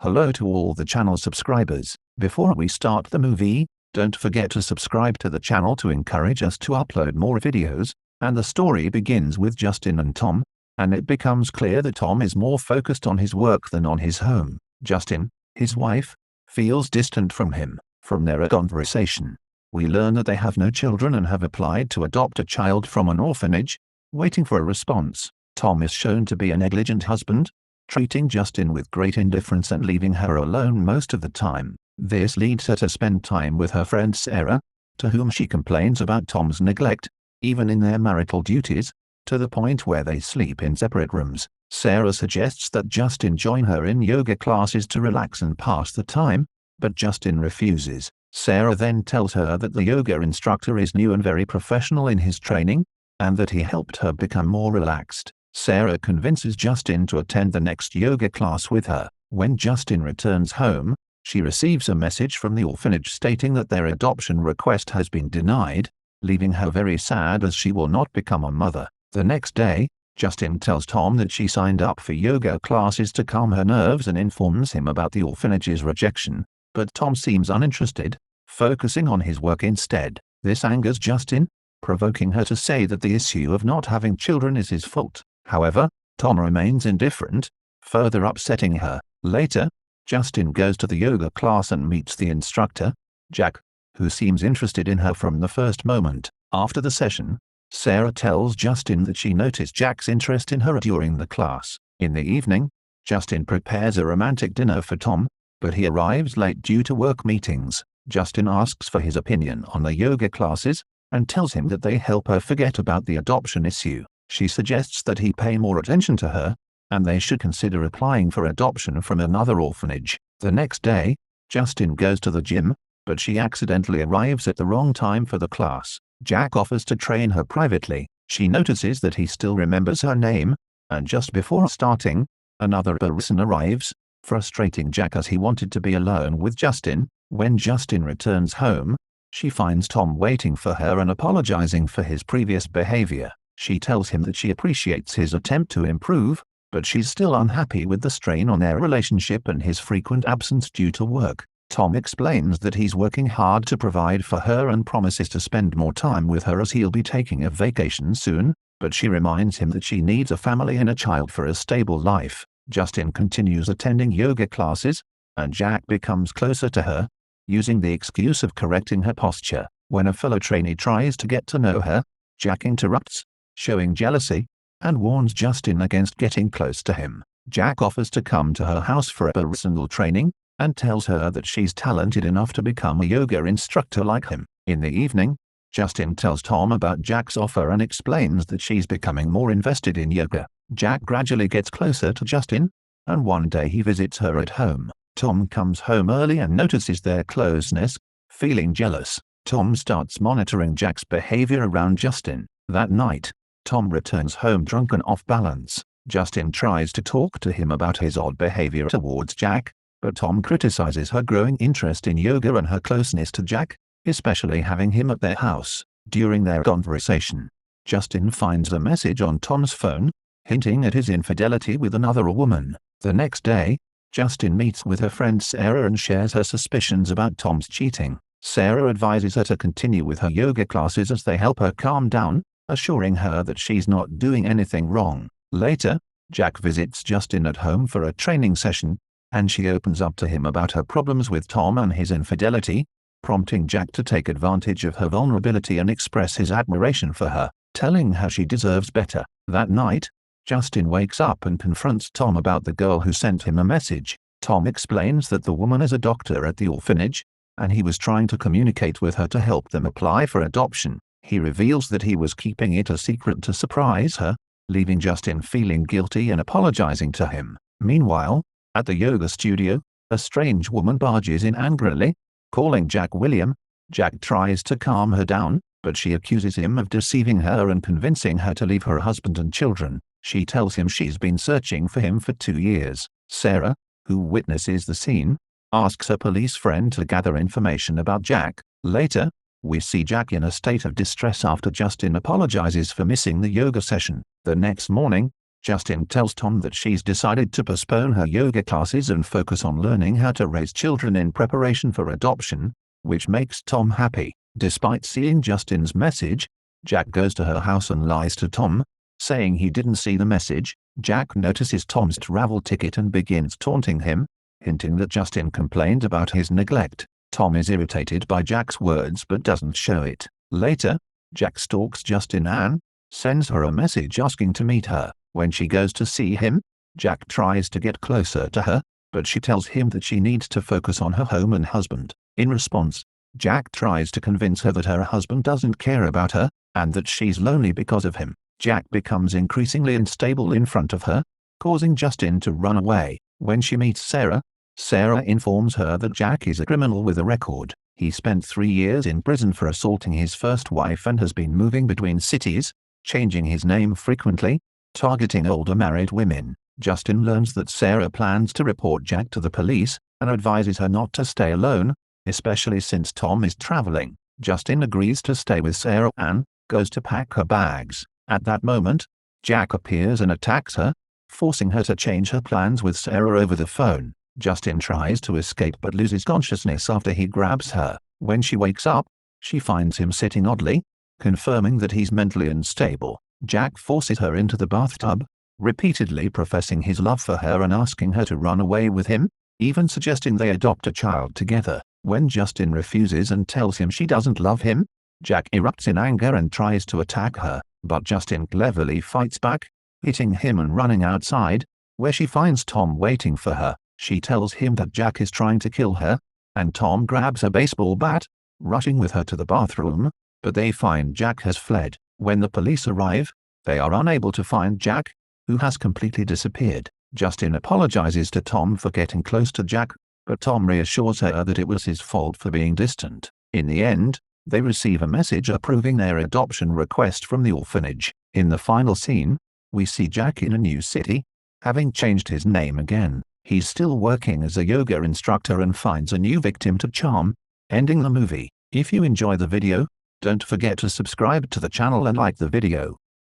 Hello to all the channel subscribers. Before we start the movie, don't forget to subscribe to the channel to encourage us to upload more videos. And the story begins with Justin and Tom, and it becomes clear that Tom is more focused on his work than on his home. Justin, his wife, feels distant from him. From their conversation, we learn that they have no children and have applied to adopt a child from an orphanage, waiting for a response. Tom is shown to be a negligent husband, treating Justin with great indifference and leaving her alone most of the time. This leads her to spend time with her friend Sarah, to whom she complains about Tom's neglect, even in their marital duties, to the point where they sleep in separate rooms. Sarah suggests that Justin join her in yoga classes to relax and pass the time, but Justin refuses. Sarah then tells her that the yoga instructor is new and very professional in his training, and that he helped her become more relaxed. Sarah convinces Justin to attend the next yoga class with her. When Justin returns home, she receives a message from the orphanage stating that their adoption request has been denied, leaving her very sad as she will not become a mother. The next day, Justin tells Tom that she signed up for yoga classes to calm her nerves and informs him about the orphanage's rejection, but Tom seems uninterested, focusing on his work instead. This angers Justin, provoking her to say that the issue of not having children is his fault. However, Tom remains indifferent, further upsetting her. Later, Justin goes to the yoga class and meets the instructor, Jack, who seems interested in her from the first moment. After the session, Sarah tells Justin that she noticed Jack's interest in her during the class. In the evening, Justin prepares a romantic dinner for Tom, but he arrives late due to work meetings. Justin asks for his opinion on the yoga classes, and tells him that they help her forget about the adoption issue. She suggests that he pay more attention to her, and they should consider applying for adoption from another orphanage. The next day, Justin goes to the gym, but she accidentally arrives at the wrong time for the class. Jack offers to train her privately. She notices that he still remembers her name, and just before starting, another person arrives, frustrating Jack as he wanted to be alone with Justin. When Justin returns home, she finds Tom waiting for her and apologizing for his previous behavior. She tells him that she appreciates his attempt to improve, but she's still unhappy with the strain on their relationship and his frequent absence due to work. Tom explains that he's working hard to provide for her and promises to spend more time with her as he'll be taking a vacation soon, but she reminds him that she needs a family and a child for a stable life. Justin continues attending yoga classes, and Jack becomes closer to her, using the excuse of correcting her posture. When a fellow trainee tries to get to know her, Jack interrupts, showing jealousy, and warns Justin against getting close to him. Jack offers to come to her house for a personal training, and tells her that she's talented enough to become a yoga instructor like him. In the evening, Justin tells Tom about Jack's offer and explains that she's becoming more invested in yoga. Jack gradually gets closer to Justin, and one day he visits her at home. Tom comes home early and notices their closeness, feeling jealous. Tom starts monitoring Jack's behavior around Justin. That night, Tom returns home drunk and off balance. Justin tries to talk to him about his odd behavior towards Jack, but Tom criticizes her growing interest in yoga and her closeness to Jack, especially having him at their house. During their conversation, Justin finds a message on Tom's phone, hinting at his infidelity with another woman. The next day, Justin meets with her friend Sarah and shares her suspicions about Tom's cheating. Sarah advises her to continue with her yoga classes as they help her calm down, assuring her that she's not doing anything wrong. Later, Jack visits Justin at home for a training session, and she opens up to him about her problems with Tom and his infidelity, prompting Jack to take advantage of her vulnerability and express his admiration for her, telling her she deserves better. That night, Justin wakes up and confronts Tom about the girl who sent him a message. Tom explains that the woman is a doctor at the orphanage, and he was trying to communicate with her to help them apply for adoption. He reveals that he was keeping it a secret to surprise her, leaving Justin feeling guilty and apologizing to him. Meanwhile, at the yoga studio, a strange woman barges in angrily, calling Jack William. Jack tries to calm her down, but she accuses him of deceiving her and convincing her to leave her husband and children. She tells him she's been searching for him for 2 years. Sarah, who witnesses the scene, asks her police friend to gather information about Jack. Later, we see Jack in a state of distress after Justin apologizes for missing the yoga session. The next morning, Justin tells Tom that she's decided to postpone her yoga classes and focus on learning how to raise children in preparation for adoption, which makes Tom happy. Despite seeing Justin's message, Jack goes to her house and lies to Tom, saying he didn't see the message. Jack notices Tom's travel ticket and begins taunting him, hinting that Justin complained about his neglect. Tom is irritated by Jack's words but doesn't show it. Later, Jack stalks Justin and sends her a message asking to meet her. When she goes to see him, Jack tries to get closer to her, but she tells him that she needs to focus on her home and husband. In response, Jack tries to convince her that her husband doesn't care about her, and that she's lonely because of him. Jack becomes increasingly unstable in front of her, causing Justin to run away. When she meets Sarah, Sarah informs her that Jack is a criminal with a record. He spent 3 years in prison for assaulting his first wife and has been moving between cities, changing his name frequently, targeting older married women. Justin learns that Sarah plans to report Jack to the police and advises her not to stay alone, especially since Tom is traveling. Justin agrees to stay with Sarah and goes to pack her bags. At that moment, Jack appears and attacks her, forcing her to change her plans with Sarah over the phone. Justin tries to escape but loses consciousness after he grabs her. When she wakes up, she finds him sitting oddly, confirming that he's mentally unstable. Jack forces her into the bathtub, repeatedly professing his love for her and asking her to run away with him, even suggesting they adopt a child together. When Justin refuses and tells him she doesn't love him, Jack erupts in anger and tries to attack her, but Justin cleverly fights back, hitting him and running outside, where she finds Tom waiting for her. She tells him that Jack is trying to kill her, and Tom grabs a baseball bat, rushing with her to the bathroom, but they find Jack has fled. When the police arrive, they are unable to find Jack, who has completely disappeared. Justin apologizes to Tom for getting close to Jack, but Tom reassures her that it was his fault for being distant. In the end, they receive a message approving their adoption request from the orphanage. In the final scene, we see Jack in a new city, having changed his name again. He's still working as a yoga instructor and finds a new victim to charm, ending the movie. If you enjoy the video, don't forget to subscribe to the channel and like the video.